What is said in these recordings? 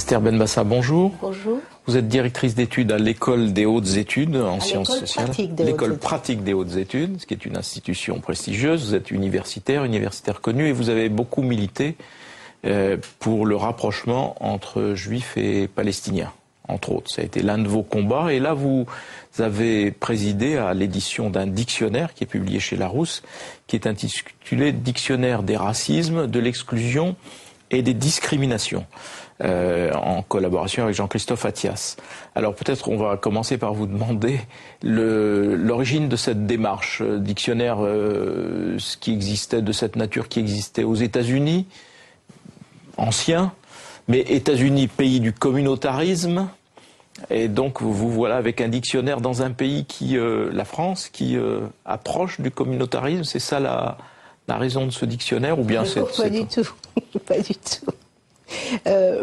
Esther Benbassa, bonjour. Bonjour. Vous êtes directrice d'études à l'École des hautes études en sciences sociales. L'École pratique des hautes études, ce qui est une institution prestigieuse. Vous êtes universitaire connue, et vous avez beaucoup milité pour le rapprochement entre juifs et palestiniens, entre autres. Ça a été l'un de vos combats. Et là, vous avez présidé à l'édition d'un dictionnaire qui est publié chez Larousse, qui est intitulé « Dictionnaire des racismes, de l'exclusion et des discriminations ». En collaboration avec Jean-Christophe Attias. Alors peut-être on va commencer par vous demander l'origine de cette démarche. Dictionnaire ce qui existait de cette nature qui existait aux États-Unis, ancien, mais États-Unis, pays du communautarisme, et donc vous voilà avec un dictionnaire dans un pays qui, la France, qui approche du communautarisme. C'est ça la raison de ce dictionnaire, ou bien c'est... Pas du tout, pas du tout.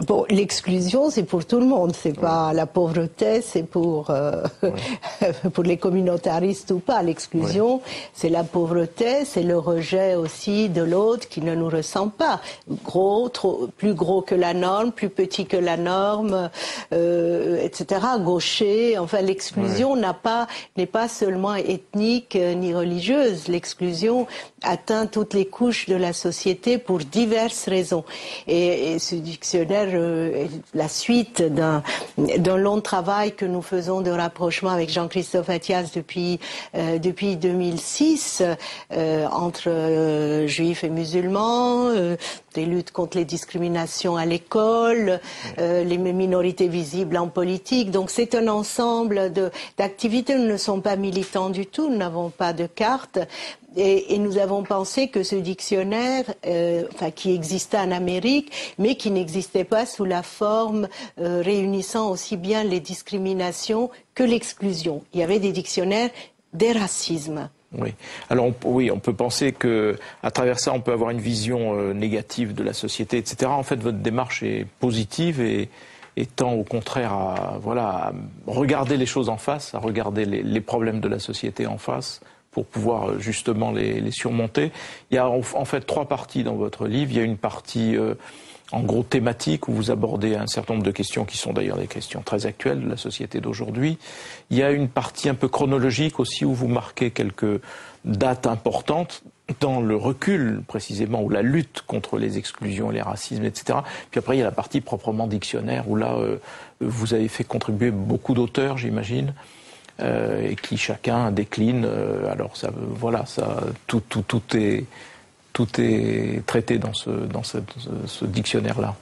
Bon, l'exclusion, c'est pour tout le monde. C'est pas la pauvreté, c'est pour pour les communautaristes ou pas. L'exclusion, c'est la pauvreté, c'est le rejet aussi de l'autre qui ne nous ressemble pas. Gros, plus gros que la norme, plus petit que la norme, etc. Gaucher. Enfin, l'exclusion n'est pas seulement ethnique ni religieuse. L'exclusion atteint toutes les couches de la société pour diverses raisons. Et ce dictionnaire est la suite d'un long travail que nous faisons de rapprochement avec Jean-Christophe Attias depuis 2006 entre juifs et musulmans, des luttes contre les discriminations à l'école, les minorités visibles en politique. Donc c'est un ensemble d'activités. Nous ne sommes pas militants du tout, nous n'avons pas de carte. Et nous avons pensé que ce dictionnaire, qui existait en Amérique, mais qui n'existait pas sous la forme réunissant aussi bien les discriminations que l'exclusion. Il y avait des dictionnaires des racismes. Oui. Alors on peut penser que à travers ça on peut avoir une vision négative de la société, etc. En fait, votre démarche est positive et tend au contraire à regarder les choses en face, à regarder les problèmes de la société en face, pour pouvoir justement les surmonter. Il y a en fait 3 parties dans votre livre. Il y a une partie en gros thématique où vous abordez un certain nombre de questions qui sont d'ailleurs des questions très actuelles de la société d'aujourd'hui. Il y a une partie un peu chronologique aussi où vous marquez quelques dates importantes dans le recul précisément, ou la lutte contre les exclusions, les racismes, etc. Puis après il y a la partie proprement dictionnaire où là vous avez fait contribuer beaucoup d'auteurs, j'imagine. Et qui chacun décline. Alors tout est traité dans ce dictionnaire-là.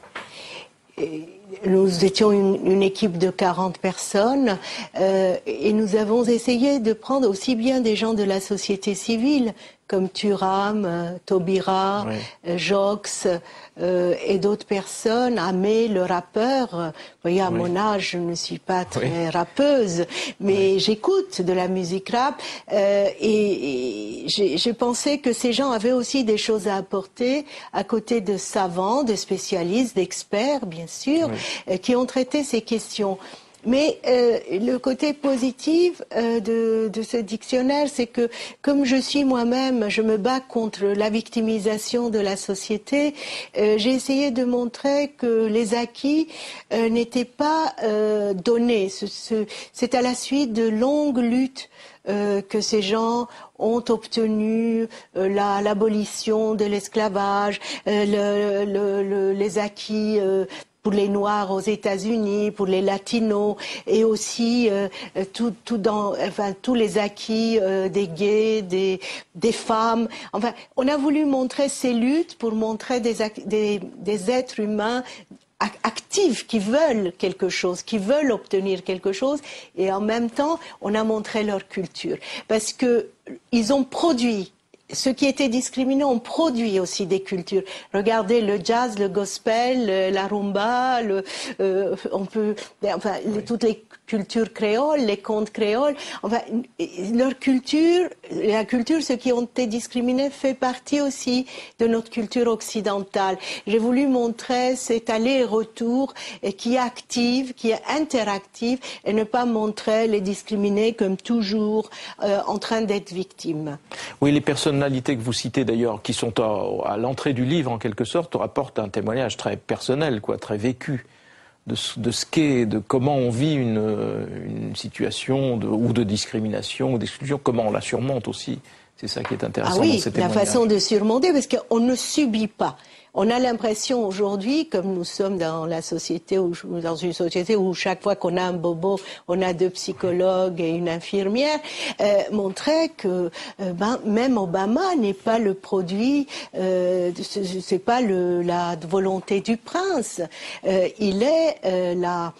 Nous étions une équipe de 40 personnes et nous avons essayé de prendre aussi bien des gens de la société civile comme Thuram, Taubira, Jox et d'autres personnes, Amé, le rappeur. Vous voyez, à mon âge, je ne suis pas très rappeuse, mais j'écoute de la musique rap et j'ai pensé que ces gens avaient aussi des choses à apporter à côté de savants, de spécialistes, d'experts, bien sûr, qui ont traité ces questions. Mais le côté positif de ce dictionnaire, c'est que comme je suis moi-même, je me bats contre la victimisation de la société, j'ai essayé de montrer que les acquis n'étaient pas donnés. C'est à la suite de longues luttes que ces gens ont obtenu l'abolition de l'esclavage, les acquis pour les Noirs aux États-Unis, pour les Latinos, et aussi tous les acquis des gays, des femmes. Enfin, on a voulu montrer ces luttes pour montrer des êtres humains actifs qui veulent quelque chose, qui veulent obtenir quelque chose, et en même temps, on a montré leur culture. Parce que ils ont produit. Ceux qui étaient discriminés ont produit aussi des cultures. Regardez le jazz, le gospel, la rumba, toutes les cultures créoles, les contes créoles. Enfin, leur culture, la culture, ceux qui ont été discriminés, fait partie aussi de notre culture occidentale. J'ai voulu montrer cet aller-retour qui est active, qui est interactive, et ne pas montrer les discriminés comme toujours en train d'être victimes. Oui, les personnalités que vous citez d'ailleurs, qui sont à l'entrée du livre en quelque sorte, rapportent un témoignage très personnel, très vécu de ce qu'est, de comment on vit une situation ou de discrimination ou d'exclusion, comment on la surmonte aussi. C'est ça qui est intéressant dans ces témoignages. La façon de surmonter, parce qu'on ne subit pas. On a l'impression aujourd'hui, comme nous sommes dans la société, dans une société où chaque fois qu'on a un bobo, on a 2 psychologues et une infirmière, montrer que même Obama n'est pas le produit, c'est pas la volonté du prince. Il est la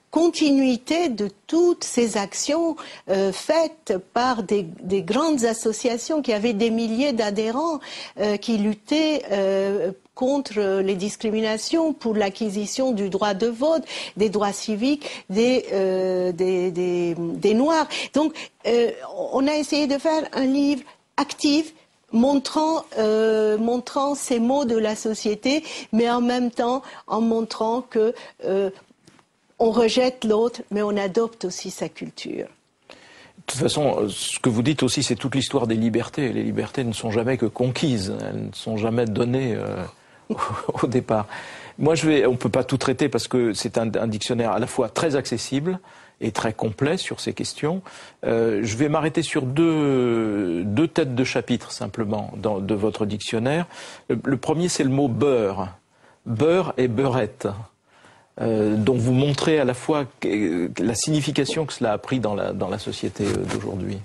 continuité de toutes ces actions faites par des grandes associations qui avaient des milliers d'adhérents qui luttaient contre les discriminations, pour l'acquisition du droit de vote, des droits civiques des Noirs. Donc, on a essayé de faire un livre actif, montrant ces maux de la société, mais en même temps en montrant que on rejette l'autre, mais on adopte aussi sa culture. De toute façon, ce que vous dites aussi, c'est toute l'histoire des libertés. Les libertés ne sont jamais que conquises, elles ne sont jamais données au départ. Moi, on ne peut pas tout traiter parce que c'est un dictionnaire à la fois très accessible et très complet sur ces questions. Je vais m'arrêter sur deux têtes de chapitre simplement de votre dictionnaire. Le premier, c'est le mot beurre. Beurre et beurette. Dont vous montrez à la fois la signification que cela a pris dans la société d'aujourd'hui.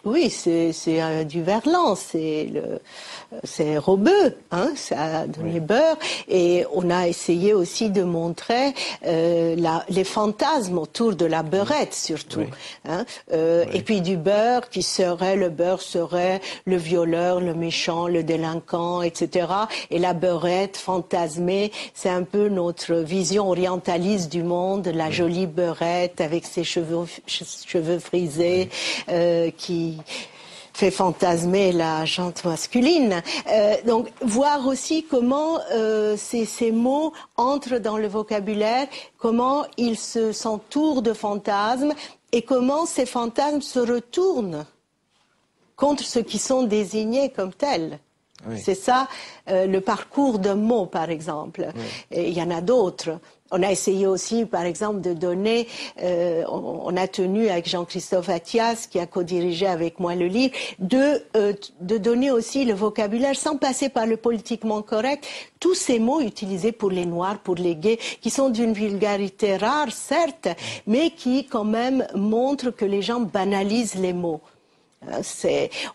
Oui, c'est du verlan, c'est robeux, hein, ça a donné beurre. Et on a essayé aussi de montrer les fantasmes autour de la beurette surtout. Hein, et puis du beurre le beurre serait le violeur, le méchant, le délinquant, etc. Et la beurette fantasmée, c'est un peu notre vision orientaliste du monde, la jolie beurette avec ses cheveux frisés qui fait fantasmer la jante masculine. Donc, voir aussi comment ces mots entrent dans le vocabulaire, comment ils s'entourent de fantasmes et comment ces fantasmes se retournent contre ceux qui sont désignés comme tels. Oui. C'est ça, le parcours d'un mot, par exemple. Oui. Et il y en a d'autres. On a essayé aussi, par exemple, de donner, on a tenu avec Jean-Christophe Attias, qui a co-dirigé avec moi le livre, de donner aussi le vocabulaire, sans passer par le politiquement correct, tous ces mots utilisés pour les Noirs, pour les gays, qui sont d'une vulgarité rare, certes, mais qui quand même montrent que les gens banalisent les mots.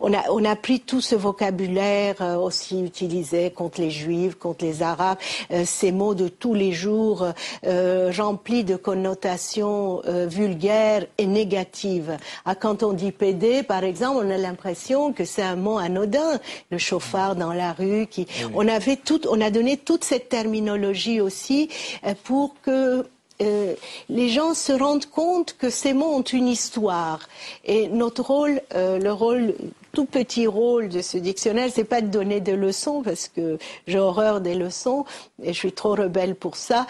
On a pris tout ce vocabulaire aussi utilisé contre les Juifs, contre les Arabes, ces mots de tous les jours remplis de connotations vulgaires et négatives. Quand on dit PD, par exemple, on a l'impression que c'est un mot anodin, le chauffard dans la rue. On a donné toute cette terminologie aussi pour que les gens se rendent compte que ces mots ont une histoire. Et notre rôle, tout petit rôle de ce dictionnaire, c'est pas de donner des leçons, parce que j'ai horreur des leçons, et je suis trop rebelle pour ça,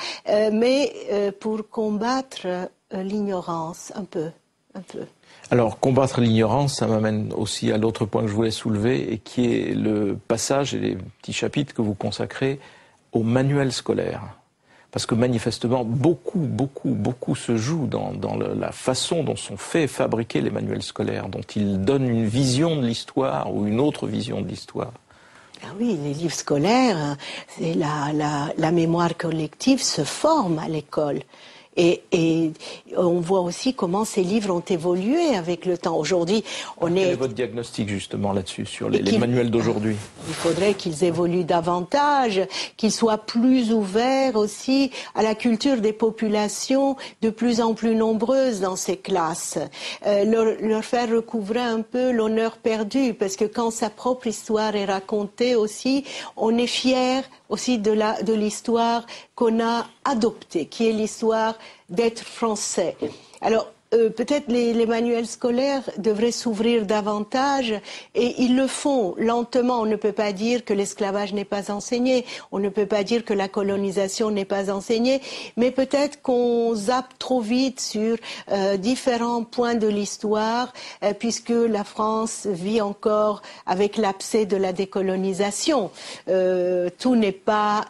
mais pour combattre l'ignorance, un peu. Alors, combattre l'ignorance, ça m'amène aussi à l'autre point que je voulais soulever, et qui est le passage et les petits chapitres que vous consacrez au manuel scolaire. Parce que manifestement, beaucoup se joue dans la façon dont sont faits et fabriqués les manuels scolaires, dont ils donnent une vision de l'histoire ou une autre vision de l'histoire. Ah oui, les livres scolaires, c'est la mémoire collective se forme à l'école. Et on voit aussi comment ces livres ont évolué avec le temps. Aujourd'hui, Quel est votre diagnostic justement là-dessus, sur les manuels d'aujourd'hui? Il faudrait qu'ils évoluent davantage, qu'ils soient plus ouverts aussi à la culture des populations de plus en plus nombreuses dans ces classes. Leur faire recouvrer un peu l'honneur perdu, parce que quand sa propre histoire est racontée aussi, on est fier aussi de l'histoire qu'on a adoptée, qui est l'histoire d'être français. Alors, peut-être les manuels scolaires devraient s'ouvrir davantage, et ils le font lentement. On ne peut pas dire que l'esclavage n'est pas enseigné, on ne peut pas dire que la colonisation n'est pas enseignée, mais peut-être qu'on zappe trop vite sur différents points de l'histoire, puisque la France vit encore avec l'abcès de la décolonisation. Tout n'est pas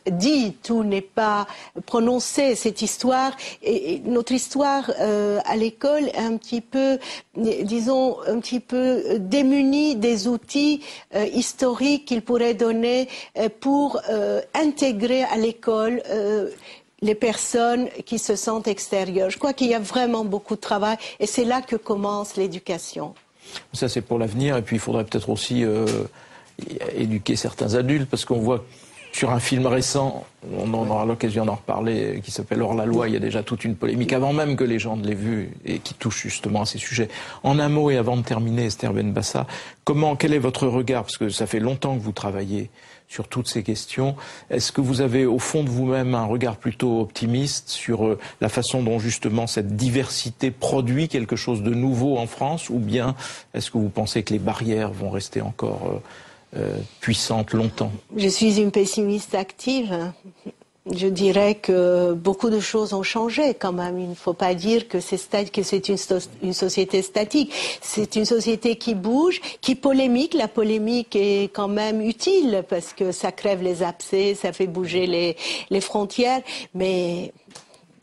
dit, tout n'est pas prononcé. Cette histoire, et notre histoire à l'école est un petit peu, disons, un petit peu démunie des outils historiques qu'il pourrait donner pour intégrer à l'école les personnes qui se sentent extérieures. Je crois qu'il y a vraiment beaucoup de travail, et c'est là que commence l'éducation. Ça, c'est pour l'avenir, et puis il faudrait peut-être aussi éduquer certains adultes, parce qu'on voit sur un film récent, on en aura l'occasion d'en reparler, qui s'appelle Hors la loi, il y a déjà toute une polémique, avant même que les gens ne l'aient vu, et qui touche justement à ces sujets. En un mot, et avant de terminer, Esther Benbassa, quel est votre regard, parce que ça fait longtemps que vous travaillez sur toutes ces questions. Est-ce que vous avez au fond de vous-même un regard plutôt optimiste sur la façon dont justement cette diversité produit quelque chose de nouveau en France, ou bien est-ce que vous pensez que les barrières vont rester encore puissantes longtemps? Je suis une pessimiste active. Je dirais que beaucoup de choses ont changé quand même. Il ne faut pas dire que c'est une société statique. C'est une société qui bouge, qui polémique. La polémique est quand même utile parce que ça crève les abcès, ça fait bouger les frontières. Mais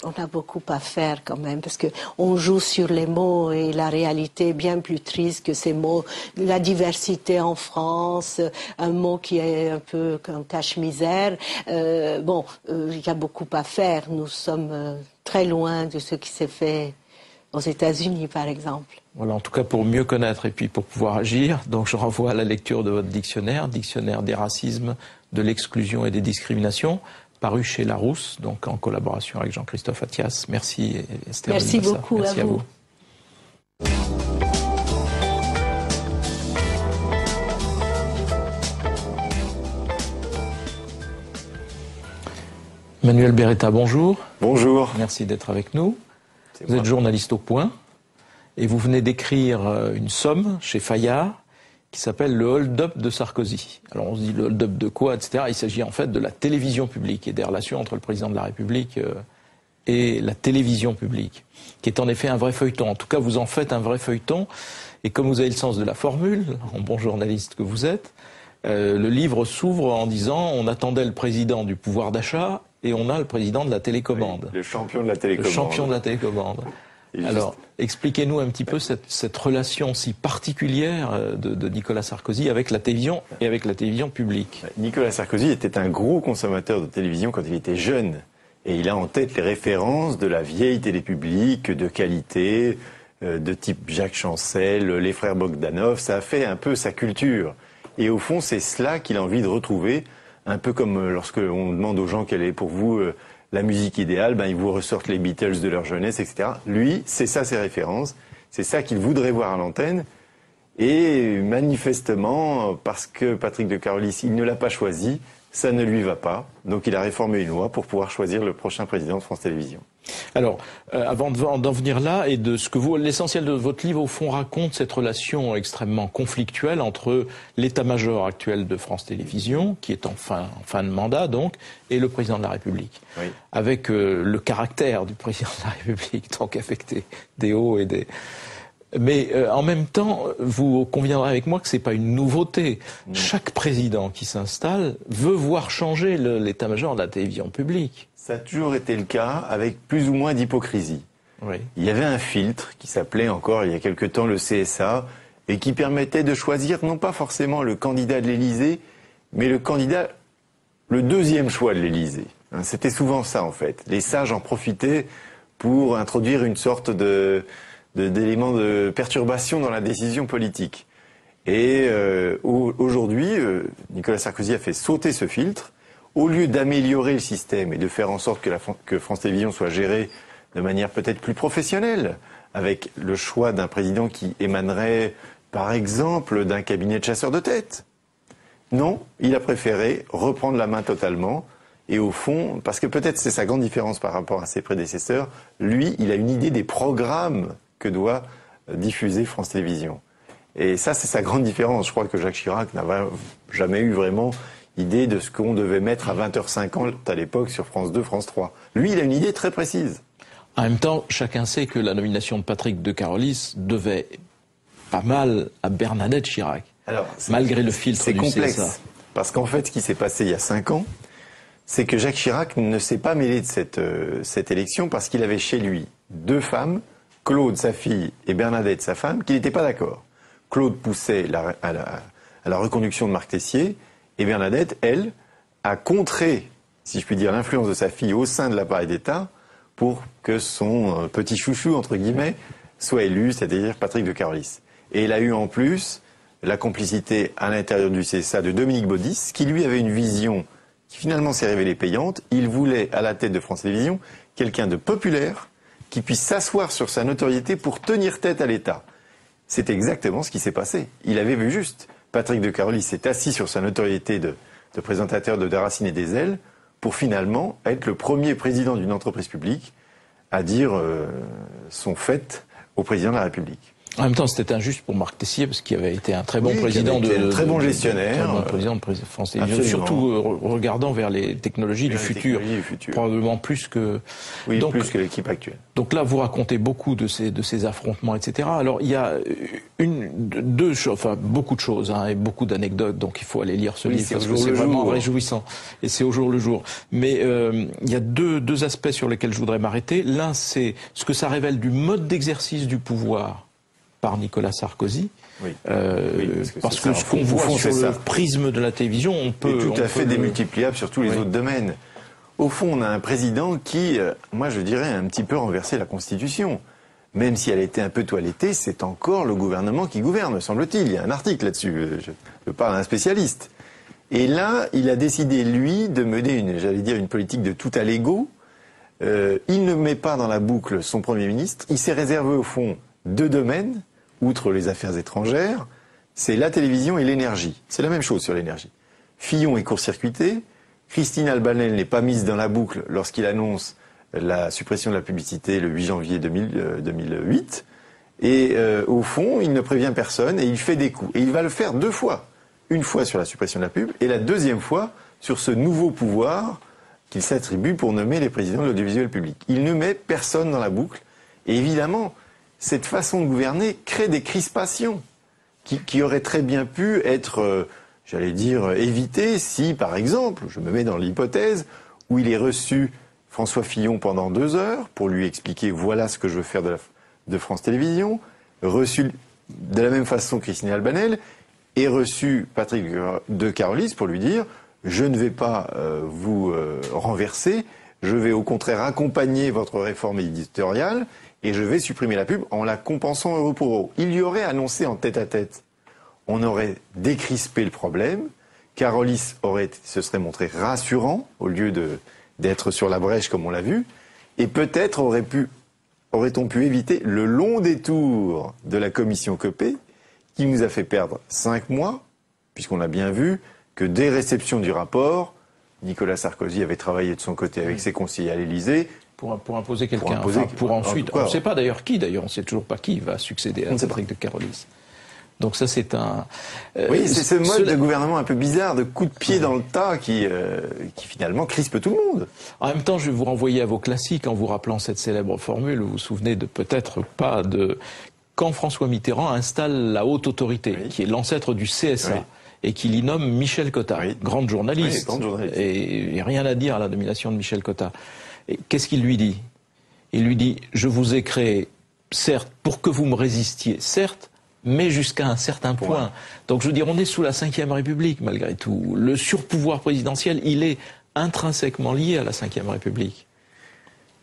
on a beaucoup à faire quand même, parce que on joue sur les mots, et la réalité est bien plus triste que ces mots. La diversité en France, un mot qui est un peu un cache-misère. Il y a beaucoup à faire. Nous sommes très loin de ce qui s'est fait aux États-Unis, par exemple. Voilà, en tout cas pour mieux connaître et puis pour pouvoir agir. Donc je renvoie à la lecture de votre dictionnaire des racismes, de l'exclusion et des discriminations, paru chez Larousse, donc en collaboration avec Jean-Christophe Attias. Merci Esther. Merci beaucoup. Merci à vous. Manuel Beretta, bonjour. Bonjour. Merci d'être avec nous. Vous êtes journaliste au Point et vous venez d'écrire une somme chez Fayard qui s'appelle le hold-up de Sarkozy. Alors on se dit le hold-up de quoi, etc. Il s'agit en fait de la télévision publique et des relations entre le président de la République et la télévision publique, qui est en effet un vrai feuilleton. En tout cas, vous en faites un vrai feuilleton. Et comme vous avez le sens de la formule, en bon journaliste que vous êtes, le livre s'ouvre en disant on attendait le président du pouvoir d'achat et on a le président de la télécommande. Oui, le champion de la télécommande. Le champion de la télécommande. Alors, expliquez-nous un petit peu cette relation si particulière de Nicolas Sarkozy avec la télévision et avec la télévision publique. Nicolas Sarkozy était un gros consommateur de télévision quand il était jeune. Et il a en tête les références de la vieille télé publique, de qualité, de type Jacques Chancel, les frères Bogdanov. Ça a fait un peu sa culture. Et au fond, c'est cela qu'il a envie de retrouver. Un peu comme lorsque on demande aux gens quelle est pour vous la musique idéale, ils vous ressortent les Beatles de leur jeunesse, etc. Lui, c'est ça ses références, c'est ça qu'il voudrait voir à l'antenne. Et manifestement, parce que Patrick de Carolis, il ne l'a pas choisi, ça ne lui va pas. Donc il a réformé une loi pour pouvoir choisir le prochain président de France Télévisions. Alors, avant d'en venir là, et de ce que l'essentiel de votre livre, au fond, raconte cette relation extrêmement conflictuelle entre l'état-major actuel de France Télévisions, qui est en fin de mandat, donc, et le président de la République. Oui. Avec le caractère du président de la République, donc affecté des hauts et des... Mais en même temps, vous conviendrez avec moi que c'est pas une nouveauté. Mmh. Chaque président qui s'installe veut voir changer l'état-major de la télévision publique. Ça a toujours été le cas, avec plus ou moins d'hypocrisie. Oui. Il y avait un filtre qui s'appelait encore il y a quelque temps le CSA et qui permettait de choisir non pas forcément le candidat de l'Élysée, mais le deuxième choix de l'Élysée. C'était souvent ça en fait. Les sages en profitaient pour introduire une sorte d'élément de perturbation dans la décision politique. Et aujourd'hui, Nicolas Sarkozy a fait sauter ce filtre. Au lieu d'améliorer le système et de faire en sorte que France Télévisions soit gérée de manière peut-être plus professionnelle, avec le choix d'un président qui émanerait, par exemple, d'un cabinet de chasseurs de tête. Non, il a préféré reprendre la main totalement. Et au fond, parce que peut-être c'est sa grande différence par rapport à ses prédécesseurs, lui, il a une idée des programmes que doit diffuser France Télévisions. Et ça, c'est sa grande différence. Je crois que Jacques Chirac n'avait jamais eu vraiment idée de ce qu'on devait mettre à 20h50 à l'époque sur France 2, France 3. Lui, il a une idée très précise. En même temps, chacun sait que la nomination de Patrick de Carolis devait pas mal à Bernadette Chirac. Alors, malgré le filtre du CSA. C'est complexe. Parce qu'en fait, ce qui s'est passé il y a 5 ans, c'est que Jacques Chirac ne s'est pas mêlé de cette élection parce qu'il avait chez lui 2 femmes, Claude, sa fille, et Bernadette, sa femme, qui n'étaient pas d'accord. Claude poussait à la reconduction de Marc Tessier, et Bernadette, elle, a contré, si je puis dire, l'influence de sa fille au sein de l'appareil d'État pour que son petit chouchou, entre guillemets, soit élu, c'est-à-dire Patrick de Carolis. Et elle a eu en plus la complicité à l'intérieur du CSA de Dominique Baudis, qui lui avait une vision qui finalement s'est révélée payante. Il voulait, à la tête de France Télévisions, quelqu'un de populaire, qui puisse s'asseoir sur sa notoriété pour tenir tête à l'État. C'est exactement ce qui s'est passé. Il avait vu juste. Patrick de Carolis s'est assis sur sa notoriété de présentateur de Racine et des Ailes pour finalement être le premier président d'une entreprise publique à dire son fait au président de la République. En même temps, c'était injuste pour Marc Tessier, parce qu'il avait été un très bon président un très bon gestionnaire. Un très bon président de France Télévisions, surtout regardant vers les technologies du futur. Probablement plus que... Oui, donc, plus que l'équipe actuelle. Donc là, vous racontez beaucoup de ces affrontements, etc. Alors, il y a beaucoup de choses, hein, et beaucoup d'anecdotes, donc il faut aller lire ce livre, parce que c'est vraiment réjouissant. Et c'est au jour le jour. Mais il y a deux aspects sur lesquels je voudrais m'arrêter. L'un, c'est ce que ça révèle du mode d'exercice du pouvoir par Nicolas Sarkozy, parce que ce qu'on voit sur le prisme de la télévision, on peut... tout à fait démultipliable sur tous les autres domaines. Au fond, on a un président qui, moi je dirais, a un petit peu renversé la Constitution. Même si elle a été un peu toilettée, c'est encore le gouvernement qui gouverne, me semble-t-il. Il y a un article là-dessus, je parle à un spécialiste. Et là, il a décidé, lui, de mener une politique de tout à l'ego. Il ne met pas dans la boucle son Premier ministre. Il s'est réservé, au fond, 2 domaines, outre les affaires étrangères, c'est la télévision et l'énergie. C'est la même chose sur l'énergie. Fillon est court-circuité, Christine Albanel n'est pas mise dans la boucle lorsqu'il annonce la suppression de la publicité le 8 janvier 2008, et au fond, il ne prévient personne et il fait des coups. Et il va le faire 2 fois. Une fois sur la suppression de la pub, et la deuxième fois sur ce nouveau pouvoir qu'il s'attribue pour nommer les présidents de l'audiovisuel public. Il ne met personne dans la boucle, et évidemment, cette façon de gouverner crée des crispations qui auraient très bien pu être, j'allais dire, évitées si, par exemple, je me mets dans l'hypothèse où il est reçu François Fillon pendant 2 heures pour lui expliquer voilà ce que je veux faire de France Télévisions, reçu de la même façon Christine Albanel, et reçu Patrick de Carolis pour lui dire je ne vais pas vous renverser, je vais au contraire accompagner votre réforme éditoriale, et je vais supprimer la pub en la compensant euro pour euro. Il y aurait annoncé en tête-à-tête. On aurait décrispé le problème. Carolis se serait montré rassurant au lieu d'être sur la brèche comme on l'a vu. Et peut-être aurait-on pu éviter le long détour de la commission Copé qui nous a fait perdre 5 mois, puisqu'on a bien vu que dès réception du rapport, Nicolas Sarkozy avait travaillé de son côté avec ses conseillers à l'Élysée, pour imposer quelqu'un, pour ensuite... On ne sait pas d'ailleurs qui, on ne sait toujours pas qui va succéder à Patrick de Carolis. Donc ça, c'est un... oui, c'est ce mode de gouvernement un peu bizarre, de coup de pied dans le tas qui finalement crispe tout le monde. En même temps, je vais vous renvoyer à vos classiques en vous rappelant cette célèbre formule. Vous vous souvenez de peut-être pas de... Quand François Mitterrand installe la haute autorité, qui est l'ancêtre du CSA, et qu'il y nomme Michel Cotta, grande journaliste, et rien à dire à la nomination de Michel Cotta. Qu'est-ce qu'il lui dit? Il lui dit « Je vous ai créé, certes, pour que vous me résistiez, certes, mais jusqu'à un certain point. » Donc je veux dire, on est sous la Ve République, malgré tout. Le surpouvoir présidentiel, il est intrinsèquement lié à la Ve République.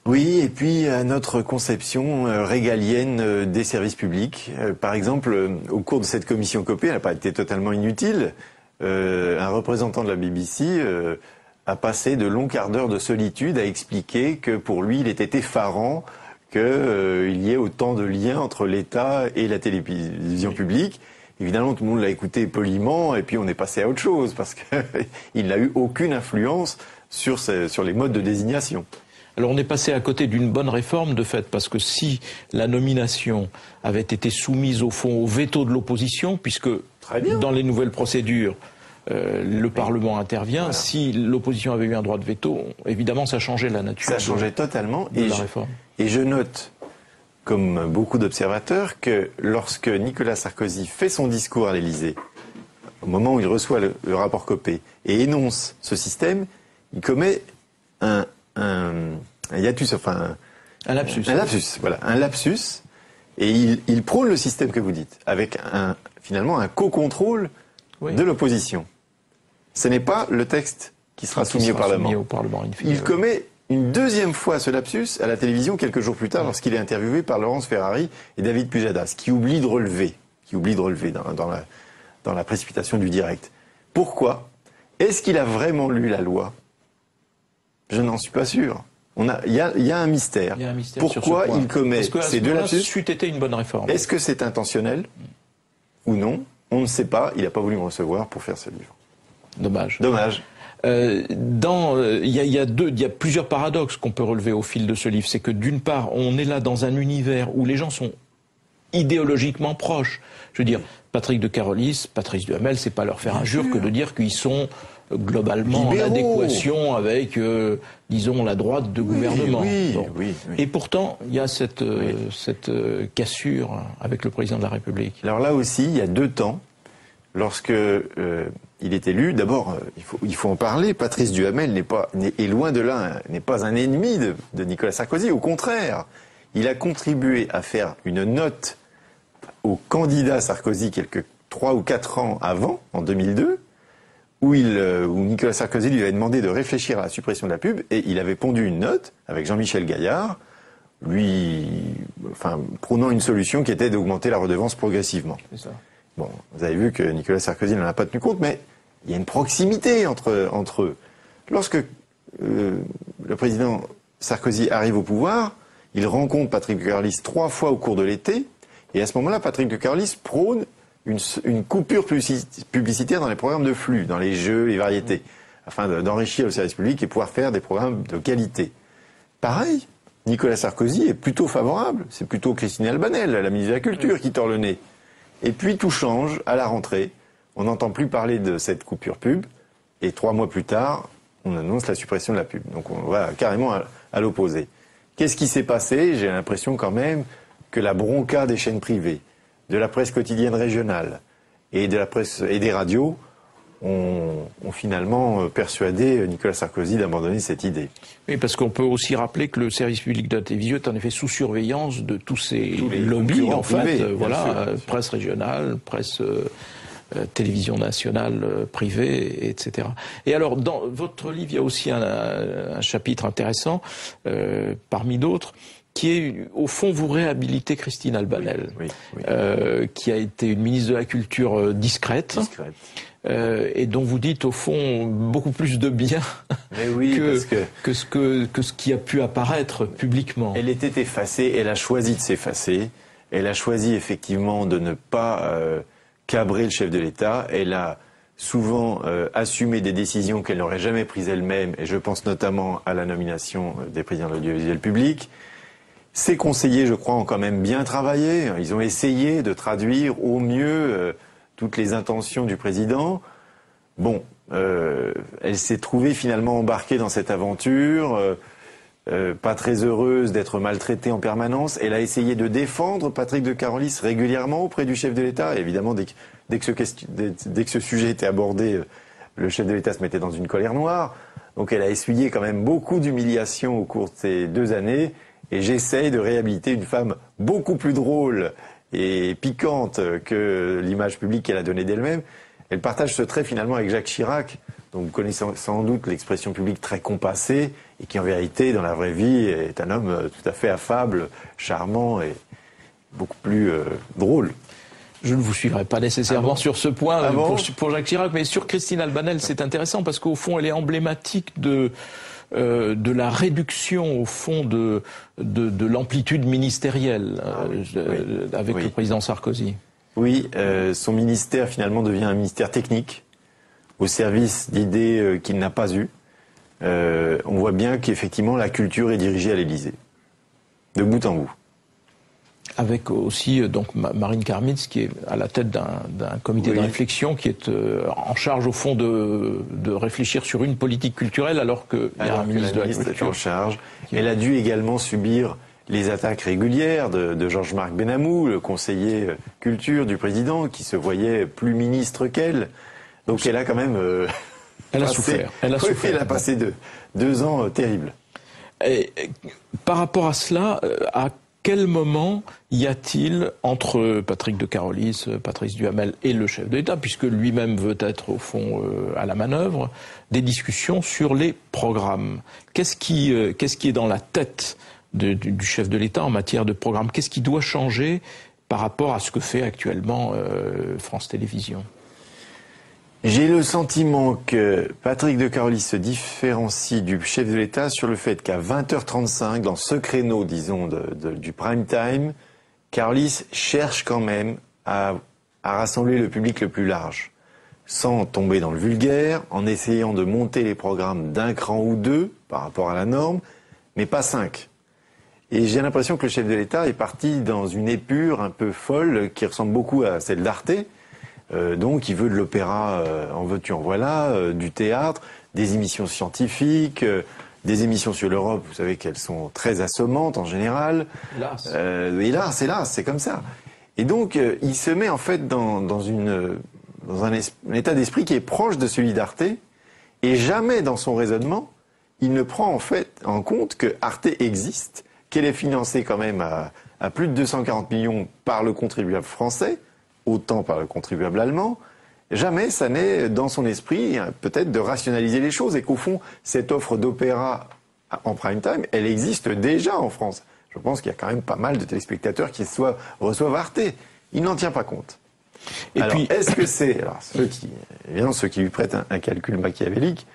Oui, et puis à notre conception régalienne des services publics. Par exemple, au cours de cette commission Copé, elle n'a pas été totalement inutile. Un représentant de la BBC... a passé de longs quarts d'heure de solitude à expliquer que pour lui, il était effarant qu'il y ait autant de liens entre l'État et la télévision publique. Évidemment, tout le monde l'a écouté poliment, et puis on est passé à autre chose, parce qu'il n'a eu aucune influence sur les modes de désignation. Alors on est passé à côté d'une bonne réforme de fait, parce que si la nomination avait été soumise au fond au veto de l'opposition, puisque dans les nouvelles procédures, le Parlement intervient, si l'opposition avait eu un droit de veto, évidemment ça changeait la nature ça changeait totalement de la réforme. Et je note, comme beaucoup d'observateurs, que lorsque Nicolas Sarkozy fait son discours à l'Élysée, au moment où il reçoit le rapport Copé et énonce ce système, il commet un hiatus, enfin un lapsus. Un lapsus, et il prône le système que vous dites, avec finalement un co-contrôle de l'opposition. Ce n'est pas le texte qui sera soumis au Parlement. Il commet une deuxième fois ce lapsus à la télévision quelques jours plus tard, lorsqu'il est interviewé par Laurence Ferrari et David Pujadas, qui oublie de relever dans la précipitation du direct. Pourquoi? Est-ce qu'il a vraiment lu la loi? Je n'en suis pas sûr. Il y a un mystère. Pourquoi il commet ces deux lapsus? C'eût été une bonne réforme. Est-ce que c'est intentionnel ou non? On ne sait pas. Il n'a pas voulu me recevoir pour faire ce livre. Dommage. Il y a plusieurs paradoxes qu'on peut relever au fil de ce livre. C'est que d'une part, on est là dans un univers où les gens sont idéologiquement proches. Je veux dire, Patrick de Carolis, Patrice Duhamel, c'est pas leur faire injure que de dire qu'ils sont globalement en adéquation avec, disons, la droite de gouvernement. Et pourtant, il y a cette cassure avec le président de la République. Alors là aussi, il y a 2 temps. Lorsque il est élu, d'abord, il faut en parler. Patrice Duhamel est loin de là, n'est pas un ennemi de Nicolas Sarkozy. Au contraire, il a contribué à faire une note au candidat Sarkozy 3 ou 4 ans avant, en 2002, où Nicolas Sarkozy lui avait demandé de réfléchir à la suppression de la pub, et il avait pondu une note avec Jean-Michel Gaillard, prônant une solution qui était d'augmenter la redevance progressivement. C'est ça. Bon, vous avez vu que Nicolas Sarkozy n'en a pas tenu compte, mais il y a une proximité entre eux. Lorsque le président Sarkozy arrive au pouvoir, il rencontre Patrick de Carolis 3 fois au cours de l'été, et à ce moment-là, Patrick de Carolis prône une coupure publicitaire dans les programmes de flux, dans les jeux, les variétés, afin d'enrichir le service public et pouvoir faire des programmes de qualité. Pareil, Nicolas Sarkozy est plutôt favorable. C'est plutôt Christine Albanel, la ministre de la Culture, qui tord le nez. Et puis tout change à la rentrée. On n'entend plus parler de cette coupure pub. Et 3 mois plus tard, on annonce la suppression de la pub. Donc on va carrément à l'opposé. Qu'est-ce qui s'est passé? J'ai l'impression quand même que la bronca des chaînes privées, de la presse quotidienne régionale et de la presse et des radios ont finalement persuadé Nicolas Sarkozy d'abandonner cette idée. Oui, parce qu'on peut aussi rappeler que le service public de la télévision est en effet sous surveillance de tous ces lobbies, en fait, presse régionale, presse télévision nationale privée, etc. Et alors, dans votre livre, il y a aussi un chapitre intéressant, parmi d'autres, qui est, au fond, vous réhabilitez Christine Albanel, qui a été une ministre de la Culture discrète. Et dont vous dites au fond beaucoup plus de bien que ce qui a pu apparaître publiquement. Elle était effacée, elle a choisi de s'effacer, elle a choisi effectivement de ne pas cabrer le chef de l'État, elle a souvent assumé des décisions qu'elle n'aurait jamais prises elle-même, et je pense notamment à la nomination des présidents de l'audiovisuel public. Ses conseillers, je crois, ont quand même bien travaillé, ils ont essayé de traduire au mieux toutes les intentions du président. Bon, elle s'est trouvée finalement embarquée dans cette aventure, pas très heureuse d'être maltraitée en permanence. Elle a essayé de défendre Patrick de Carolis régulièrement auprès du chef de l'État. Évidemment, dès que ce sujet était abordé, le chef de l'État se mettait dans une colère noire. Donc elle a essuyé quand même beaucoup d'humiliations au cours de ces 2 années. Et j'essaye de réhabiliter une femme beaucoup plus drôle et piquante que l'image publique qu'elle a donnée d'elle-même. Elle partage ce trait finalement avec Jacques Chirac, dont vous connaissez sans doute l'expression publique très compassée, et qui en vérité, dans la vraie vie, est un homme tout à fait affable, charmant et beaucoup plus drôle. Je ne vous suivrai pas nécessairement sur ce point pour Jacques Chirac, mais sur Christine Albanel, c'est intéressant parce qu'au fond, elle est emblématique de la réduction, au fond, de l'amplitude ministérielle avec le président Sarkozy. Oui, son ministère, finalement, devient un ministère technique, au service d'idées qu'il n'a pas eues. on voit bien qu'effectivement la culture est dirigée à l'Élysée, de bout en bout. Avec aussi donc Marine Karmitz qui est à la tête d'un comité de réflexion qui est en charge au fond de réfléchir sur une politique culturelle alors qu'il y a un ministre de la Culture en charge. Elle a dû également subir les attaques régulières de Georges-Marc Benamou, le conseiller culture du président, qui se voyait plus ministre qu'elle. Donc elle a quand même elle a souffert. Elle a passé deux ans terribles. Et, par rapport à cela, à quel moment y a-t-il entre Patrick de Carolis, Patrice Duhamel et le chef de l'État, puisque lui-même veut être au fond à la manœuvre, des discussions sur les programmes? Qu'est-ce qui est dans la tête du chef de l'État en matière de programme? Qu'est-ce qui doit changer par rapport à ce que fait actuellement France Télévisions? J'ai le sentiment que Patrick de Carolis se différencie du chef de l'État sur le fait qu'à 20h35, dans ce créneau, disons, du prime time, Carolis cherche quand même à rassembler le public le plus large, sans tomber dans le vulgaire, en essayant de monter les programmes d'un cran ou deux par rapport à la norme, mais pas 5. Et j'ai l'impression que le chef de l'État est parti dans une épure un peu folle qui ressemble beaucoup à celle d'Arte. Donc il veut de l'opéra, en veux-tu en voilà, du théâtre, des émissions scientifiques, des émissions sur l'Europe, vous savez qu'elles sont très assommantes en général. Hélas, c'est comme ça. Et donc il se met en fait dans un état d'esprit qui est proche de celui d'Arte, et jamais dans son raisonnement, il ne prend en fait en compte que Arte existe, qu'elle est financée quand même à plus de 240 millions par le contribuable français, autant par le contribuable allemand. Jamais ça n'est dans son esprit peut-être de rationaliser les choses, et qu'au fond, cette offre d'opéra en prime time, elle existe déjà en France. Je pense qu'il y a quand même pas mal de téléspectateurs qui reçoivent Arte. Il n'en tient pas compte. Et alors, puis, est-ce que c'est... Alors, ceux qui lui prêtent un calcul machiavélique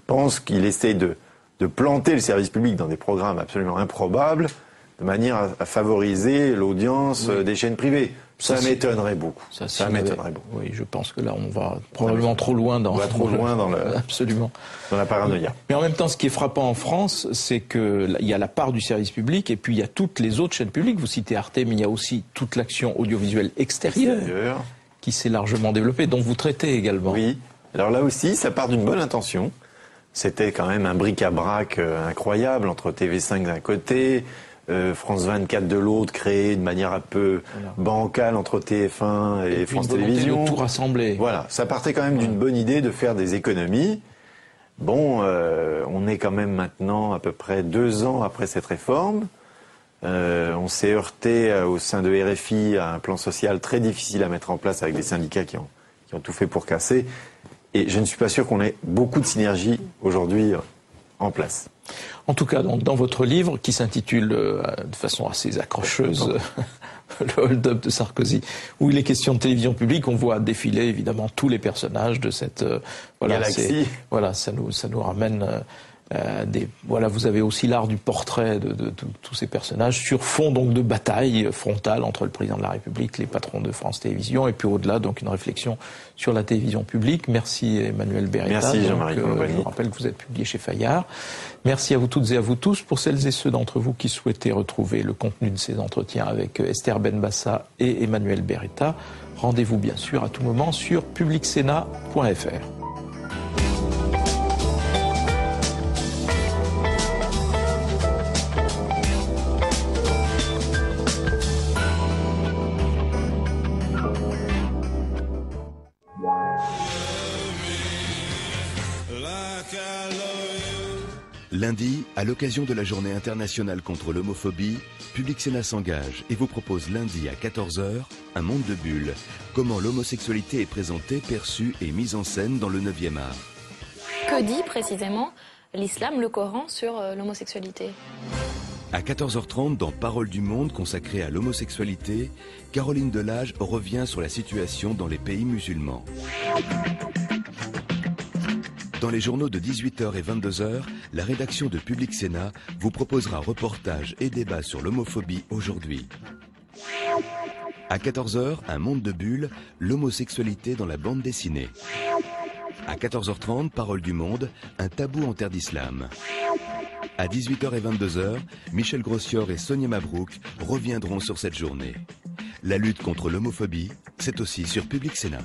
pensent qu'il essaie de planter le service public dans des programmes absolument improbables, de manière à favoriser l'audience des chaînes privées. Ça m'étonnerait beaucoup. Ça m'étonnerait beaucoup. Oui, je pense que là, on va probablement trop loin dans... Absolument. Dans la paranoïa. Mais en même temps, ce qui est frappant en France, c'est qu'il y a la part du service public, et puis il y a toutes les autres chaînes publiques. Vous citez Arte, mais il y a aussi toute l'action audiovisuelle extérieure qui s'est largement développée, dont vous traitez également. Oui. Alors là aussi, ça part d'une bonne intention. C'était quand même un bric-à-brac incroyable entre TV5 d'un côté, France 24 de l'autre, créé de manière un peu bancale entre TF1 et France Télévisions. Tout rassembler. Voilà, ça partait quand même d'une bonne idée de faire des économies. Bon, on est quand même maintenant à peu près 2 ans après cette réforme. On s'est heurté au sein de RFI à un plan social très difficile à mettre en place avec des syndicats qui ont tout fait pour casser. Et je ne suis pas sûr qu'on ait beaucoup de synergie aujourd'hui en place. En tout cas, donc, dans votre livre, qui s'intitule de façon assez accrocheuse le hold-up de Sarkozy, où il est question de télévision publique, on voit défiler évidemment tous les personnages de cette galaxie. Voilà, ça nous ramène voilà, vous avez aussi l'art du portrait de tous ces personnages sur fond donc de bataille frontale entre le président de la République, les patrons de France Télévisions, et puis au-delà donc une réflexion sur la télévision publique. Merci Emmanuel Beretta. Merci Jean-Marie. Je rappelle que vous êtes publié chez Fayard. Merci à vous toutes et à vous tous. Pour celles et ceux d'entre vous qui souhaitaient retrouver le contenu de ces entretiens avec Esther Benbassa et Emmanuel Beretta, rendez-vous bien sûr à tout moment sur publicsena.fr. Lundi, à l'occasion de la journée internationale contre l'homophobie, Public Sénat s'engage et vous propose lundi à 14h un monde de bulles. Comment l'homosexualité est présentée, perçue et mise en scène dans le 9e art. Que dit précisément l'islam, le Coran, sur l'homosexualité? À 14h30, dans Parole du Monde consacrée à l'homosexualité, Caroline Delage revient sur la situation dans les pays musulmans. Dans les journaux de 18h et 22h, la rédaction de Public Sénat vous proposera reportages et débats sur l'homophobie aujourd'hui. À 14h, un monde de bulles, l'homosexualité dans la bande dessinée. À 14h30, Parole du Monde, un tabou en terre d'islam. À 18h et 22h, Michel Grossior et Sonia Mabrouk reviendront sur cette journée. La lutte contre l'homophobie, c'est aussi sur Public Sénat.